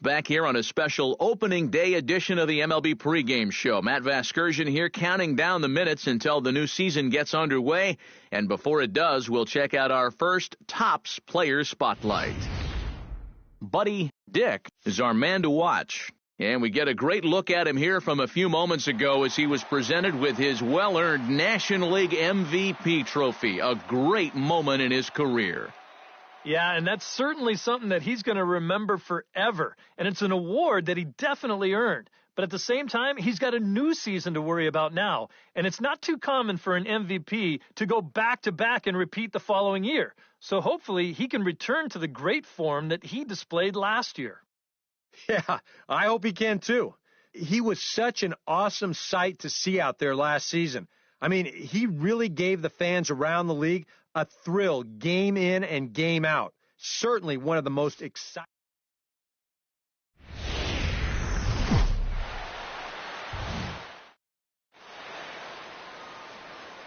Back here on a special opening day edition of the MLB pregame show. Matt Vasgersian here, counting down the minutes until the new season gets underway. And before it does, we'll check out our first Topps Player Spotlight. Buddy Dick is our man to watch. And we get a great look at him here from a few moments ago as he was presented with his well-earned National League MVP trophy. A great moment in his career. Yeah, and that's certainly something that he's going to remember forever. And it's an award that he definitely earned. But at the same time, he's got a new season to worry about now. And it's not too common for an MVP to go back-to-back and repeat the following year. So hopefully he can return to the great form that he displayed last year. Yeah, I hope he can too. He was such an awesome sight to see out there last season. I mean, he really gave the fans around the league a thrill game in and game out. Certainly one of the most exciting.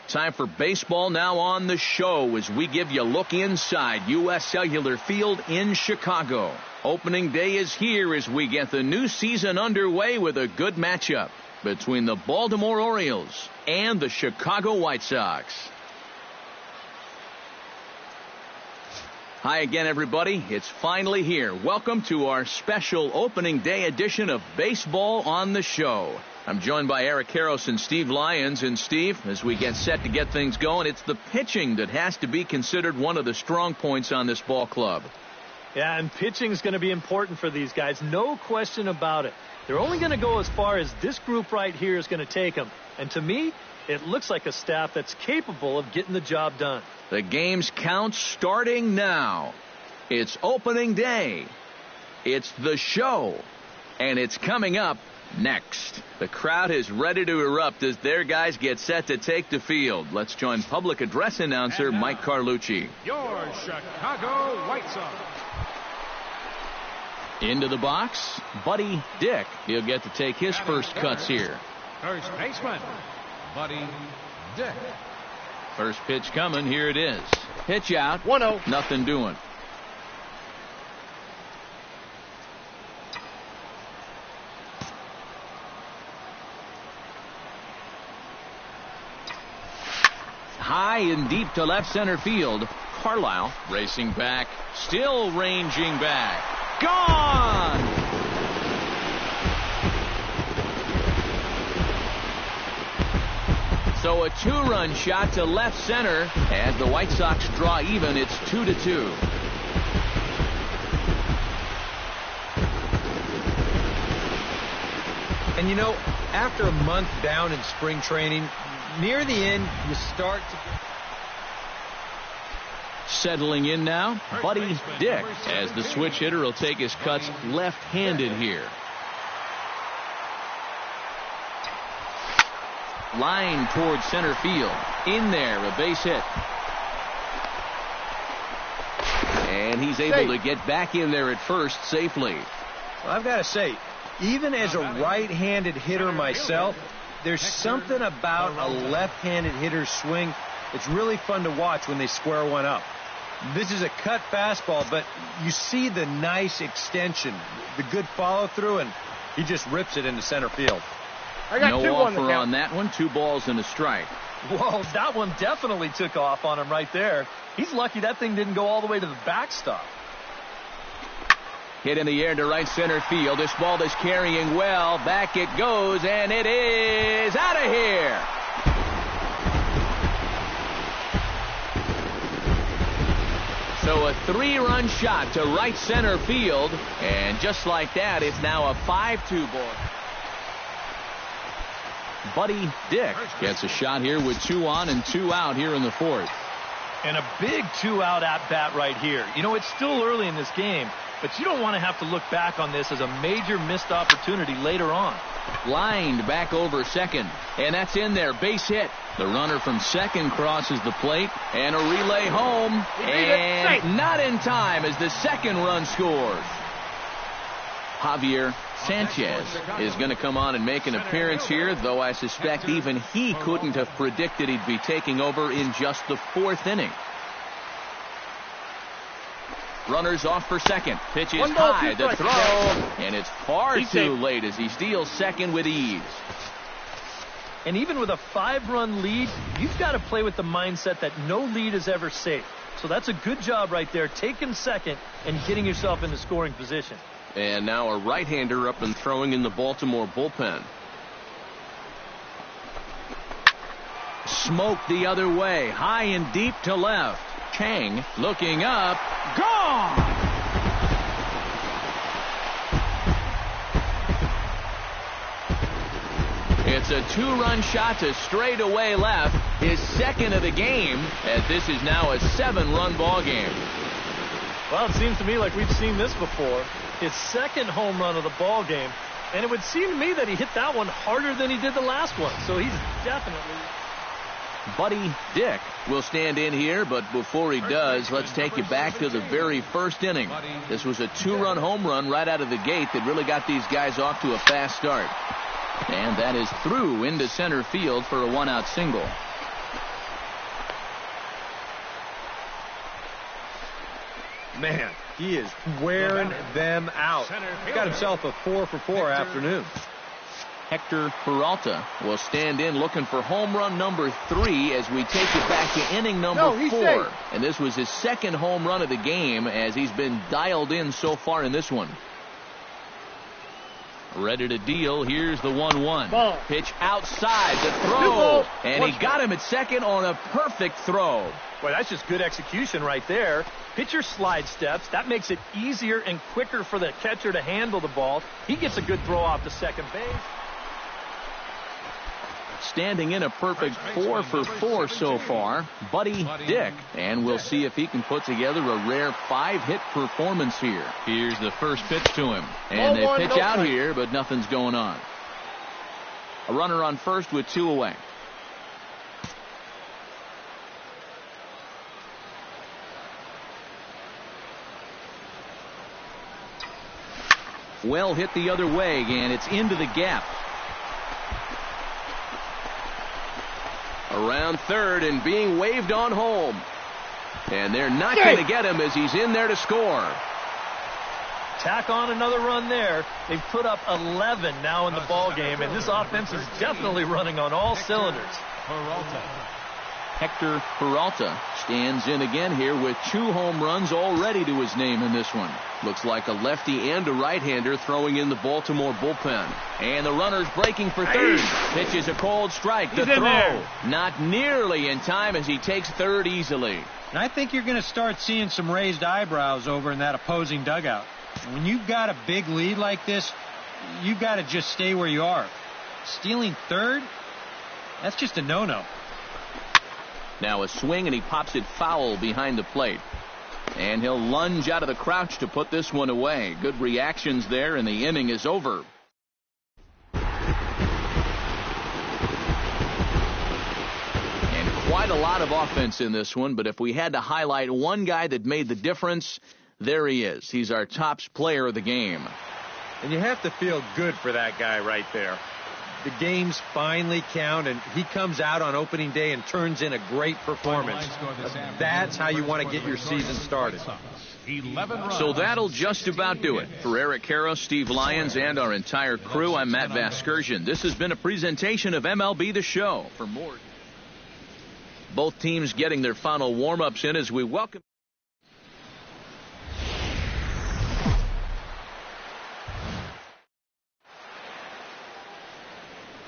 Time for baseball now on the show as we give you a look inside U.S. Cellular Field in Chicago. Opening day is here as we get the new season underway with a good matchup between the Baltimore Orioles and the Chicago White Sox. Hi again, everybody. It's finally here. Welcome to our special opening day edition of Baseball on the Show. I'm joined by Eric Karros and Steve Lyons. And Steve, as we get set to get things going, it's the pitching that has to be considered one of the strong points on this ball club. Yeah, and pitching is going to be important for these guys. No question about it. They're only going to go as far as this group right here is going to take them. And to me, it looks like a staff that's capable of getting the job done. The game's count starting now. It's opening day. It's the show. And it's coming up next. The crowd is ready to erupt as their guys get set to take the field. Let's join public address announcer Mike Carlucci. Your Chicago White Sox. Into the box, Buddy Dick. He'll get to take his first cuts here. First baseman, Buddy Dick. First pitch coming. Here it is. Pitch out. 1-0. Nothing doing. High and deep to left center field. Carlisle racing back. Still ranging back. Gone! So a two-run shot to left center as the White Sox draw even. It's 2-2. And you know, after a month down in spring training, near the end, you start to get... Settling in now, Buddy Dick, as the switch hitter will take his cuts left-handed here. Line towards center field. In there, a base hit. And he's able to get back in there at first safely. Well, I've got to say, even as a right-handed hitter myself, there's something about a left-handed hitter's swing that's really fun to watch when they square one up. This is a cut fastball, but you see the nice extension, the good follow-through, and he just rips it into center field. No offer on that one. 2 balls and a strike. Well, that one definitely took off on him right there. He's lucky that thing didn't go all the way to the backstop. Hit in the air to right center field. This ball is carrying well. Back it goes, and it is out of here. So a 3-run shot to right center field. And just like that, it's now a 5-2 ball. Buddy Dick gets a shot here with 2 on and 2 out here in the 4th. And a big 2-out at-bat right here. You know, it's still early in this game, but you don't want to have to look back on this as a major missed opportunity later on. Lined back over second, and that's in there. Base hit. The runner from second crosses the plate, and a relay home, and not in time as the second run scores. Javier Sanchez is going to come on and make an appearance here, though I suspect even he couldn't have predicted he'd be taking over in just the 4th inning. Runners off for second. Pitch is high. The throw. And it's far too late as he steals second with ease. And even with a 5-run lead, you've got to play with the mindset that no lead is ever safe. So that's a good job right there, taking second and getting yourself into scoring position. And now a right-hander up and throwing in the Baltimore bullpen. Smoke the other way, high and deep to left. Chang looking up, gone! It's a 2-run shot to straightaway left, his second of the game, as this is now a 7-run ball game. Well, it seems to me like we've seen this before. His second home run of the ball game, and it would seem to me that he hit that one harder than he did the last one. So he's definitely... Buddy Dick will stand in here, but before he does, let's take you back to the very first inning. This was a 2-run home run right out of the gate that really got these guys off to a fast start. And that is through into center field for a 1-out single. Man, he is wearing them out. Got himself a 4-for-4 afternoon. Hector Peralta will stand in looking for home run number 3 as we take it back to inning number 4. And this was his second home run of the game as he's been dialed in so far in this one. Ready to deal. Here's the 1-1. Pitch outside the throw. And he got him at second on a perfect throw. Boy, that's just good execution right there. Pitcher slide steps. That makes it easier and quicker for the catcher to handle the ball. He gets a good throw off to second base. Standing in a perfect 4-for-4 so far, Buddy Dick. And we'll see if he can put together a rare 5-hit performance here. Here's the first pitch to him. And they pitch out here, but nothing's going on. A runner on first with 2 away. Well hit the other way, and it's into the gap. Around third and being waved on home. And they're not going to get him as he's in there to score. Tack on another run there. They've put up 11 now in the ball game, and this offense is definitely running on all cylinders. Hector Peralta stands in again here with 2 home runs already to his name in this one. Looks like a lefty and a right-hander throwing in the Baltimore bullpen. And the runner's breaking for third. Pitch is a cold strike. The throw not nearly in time as he takes third easily. And I think you're going to start seeing some raised eyebrows over in that opposing dugout. When you've got a big lead like this, you've got to just stay where you are. Stealing third, that's just a no-no. Now a swing, and he pops it foul behind the plate. And he'll lunge out of the crouch to put this one away. Good reactions there, and the inning is over. And quite a lot of offense in this one, but if we had to highlight one guy that made the difference, there he is. He's our top player of the game. And you have to feel good for that guy right there. The games finally count, and he comes out on opening day and turns in a great performance. That's how you want to get your season started. So that'll just about do it. For Eric Karros, Steve Lyons, and our entire crew, I'm Matt Vasgersian. This has been a presentation of MLB The Show. For more, both teams getting their final warm-ups in as we welcome.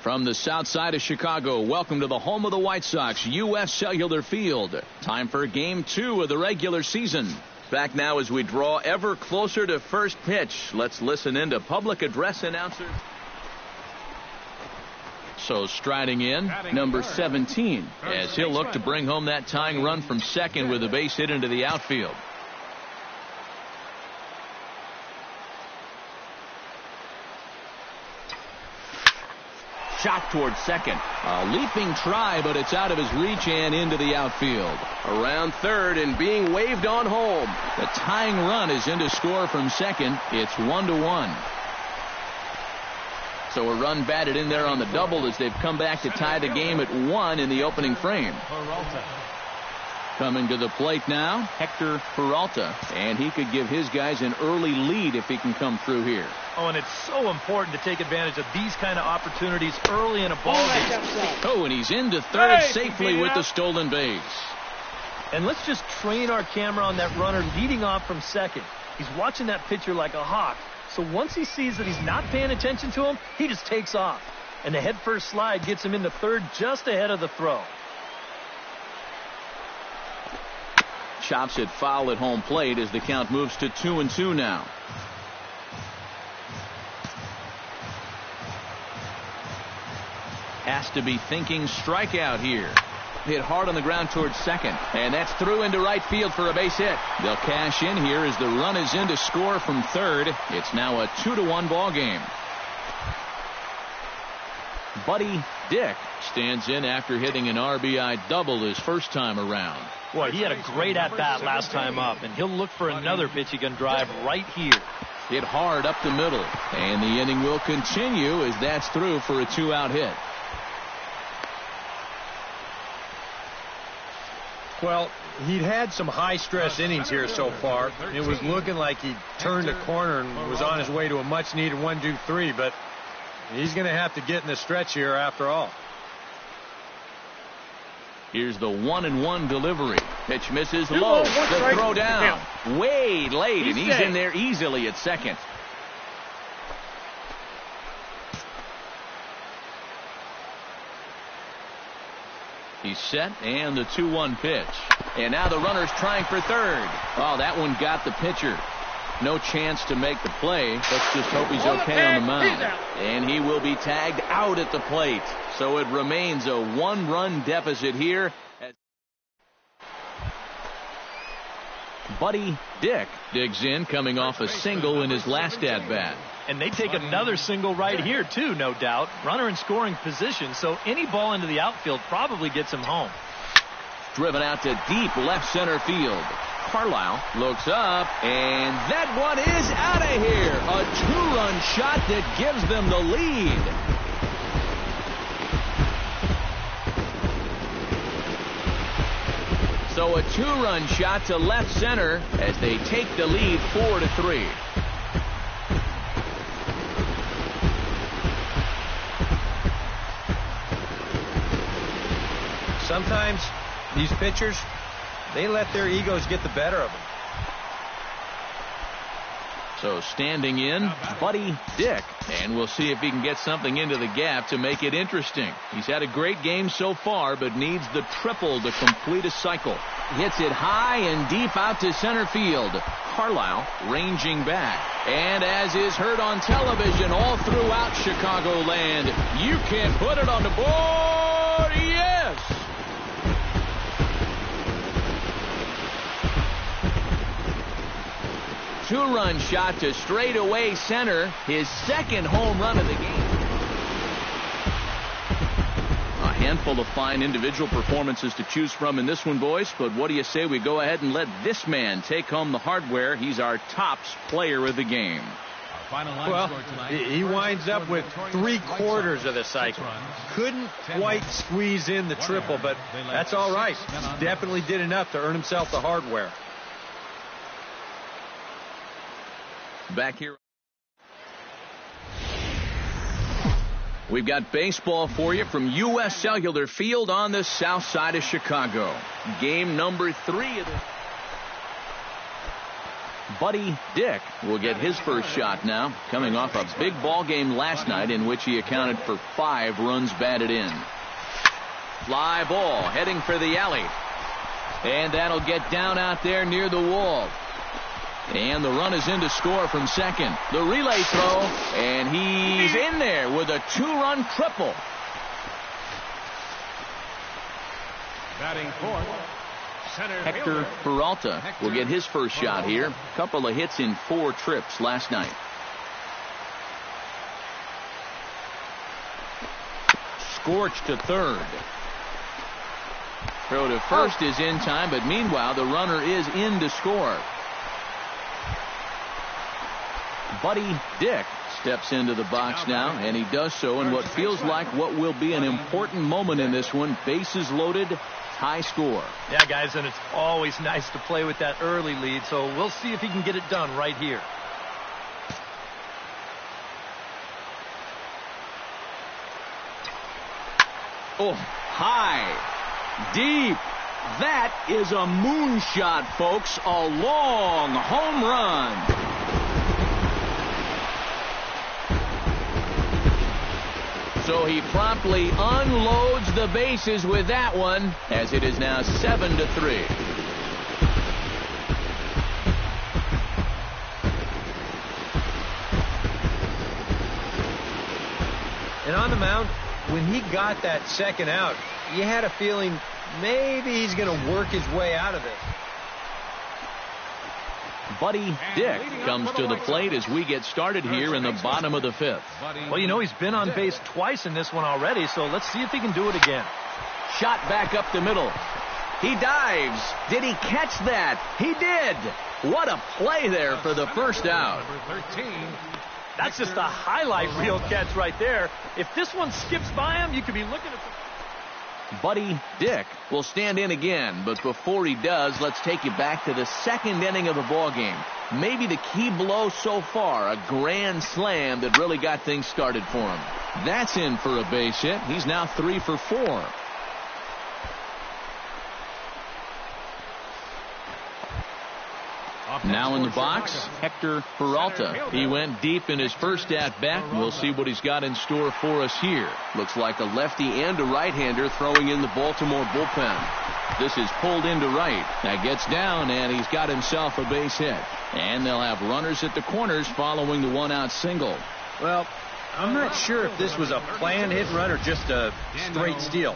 From the south side of Chicago, welcome to the home of the White Sox, U.S. Cellular Field. Time for Game 2 of the regular season. Back now as we draw ever closer to first pitch. Let's listen in to public address announcer. So striding in, number 17, as he'll look to bring home that tying run from second with a base hit into the outfield. Shot towards second. A leaping try, but it's out of his reach and into the outfield. Around third and being waved on home. The tying run is in to score from second. It's 1-1. So a run batted in there on the double as they've come back to tie the game at 1 in the opening frame. Coming to the plate now, Hector Peralta, and he could give his guys an early lead if he can come through here. Oh, and it's so important to take advantage of these kind of opportunities early in a ball game. Oh, and he's into third safely with the stolen base. And let's just train our camera on that runner leading off from second. He's watching that pitcher like a hawk. So once he sees that he's not paying attention to him, he just takes off. And the head-first slide gets him into third just ahead of the throw. Chops it foul at home plate as the count moves to 2-2 now. Has to be thinking strikeout here. Hit hard on the ground towards second, and that's through into right field for a base hit. They'll cash in here as the run is in to score from third. It's now a 2-1 ball game. Buddy Dick stands in after hitting an RBI double his first time around. Boy, he had a great at-bat last time up, and he'll look for another pitch he can drive right here. Hit hard up the middle, and the inning will continue as that's through for a 2-out hit. Well, he'd had some high-stress innings here so far. It was looking like he turned a corner and was on his way to a much-needed 1-2-3, but he's going to have to get in the stretch here after all. Here's the 1-1 delivery. Pitch misses low. The throw down. Way late, and he's in there easily at second. He's set, and the 2-1 pitch. And now the runner's trying for third. Oh, that one got the pitcher. No chance to make the play. Let's just hope he's okay on the mound. And he will be tagged out at the plate. So it remains a 1-run deficit here. Buddy Dick digs in, coming off a single in his last at-bat. And they take another single right here, too, no doubt. Runner in scoring position, so any ball into the outfield probably gets him home. Driven out to deep left center field. Carlisle looks up, and that one is out of here. A 2-run shot that gives them the lead. So a 2-run shot to left center as they take the lead 4-3. Sometimes these pitchers, they let their egos get the better of them. So standing in, Buddy Dick, and we'll see if he can get something into the gap to make it interesting. He's had a great game so far, but needs the triple to complete a cycle. Hits it high and deep out to center field. Carlisle ranging back. And as is heard on television all throughout Chicagoland, you can put it on the board. Yes! Two-run shot to straightaway center, his second home run of the game. A handful of fine individual performances to choose from in this one, boys, but what do you say we go ahead and let this man take home the hardware? He's our tops player of the game. Well, he winds up with 3/4 of the cycle. Couldn't quite squeeze in the triple, but that's all right. He definitely did enough to earn himself the hardware. Back here. We've got baseball for you from U.S. Cellular Field on the south side of Chicago. Game number 3 of the... Buddy Dick will get his first shot now, coming off a big ball game last night in which he accounted for 5 runs batted in. Fly ball heading for the alley. And that'll get down out there near the wall. And the run is in to score from second. The relay throw, and he's in there with a 2-run triple. Batting fourth, center Hector Peralta will get his first shot here. Couple of hits in 4 trips last night. Scorch to third. Throw to first is in time, but meanwhile the runner is in to score. Buddy Dick steps into the box now, and he does so in what feels like what will be an important moment in this one. Bases loaded, high score. Yeah, guys, and it's always nice to play with that early lead, so we'll see if he can get it done right here. Oh, high, deep. That is a moonshot, folks. A long home run. So he promptly unloads the bases with that one, as it is now 7-3. And on the mound, when he got that second out, you had a feeling maybe he's going to work his way out of this. Buddy Dick comes to the plate as we get started here in the bottom of the fifth. Well, you know, he's been on base twice in this one already, so let's see if he can do it again. Shot back up the middle. He dives. Did he catch that? He did. What a play there for the first out. That's just a highlight reel catch right there. If this one skips by him, you could be looking at the... Buddy Dick will stand in again, but before he does, let's take you back to the second inning of the ball game. Maybe the key blow so far, a grand slam that really got things started for him. That's in for a base hit. He's now 3 for 4. Now in the box, Hector Peralta. He went deep in his first at-bat. We'll see what he's got in store for us here. Looks like a lefty and a right-hander throwing in the Baltimore bullpen. This is pulled into right. That gets down, and he's got himself a base hit. And they'll have runners at the corners following the one-out single. Well, I'm not sure if this was a planned hit and run or just a straight steal.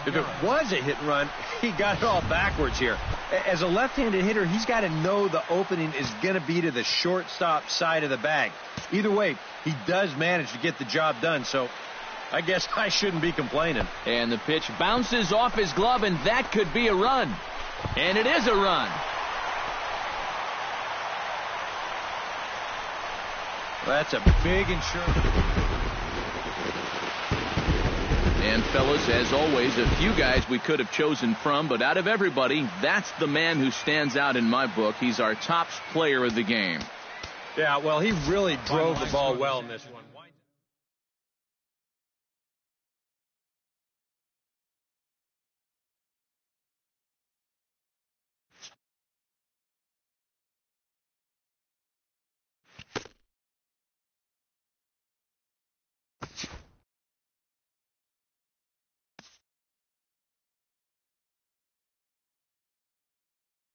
If it was a hit and run, he got it all backwards here. As a left-handed hitter, he's got to know the opening is going to be to the shortstop side of the bag. Either way, he does manage to get the job done, so I guess I shouldn't be complaining. And the pitch bounces off his glove, and that could be a run. And it is a run. That's a big insurance. And, fellas, as always, a few guys we could have chosen from, but out of everybody, that's the man who stands out in my book. He's our top player of the game. Yeah, well, he really drove the ball well in this one.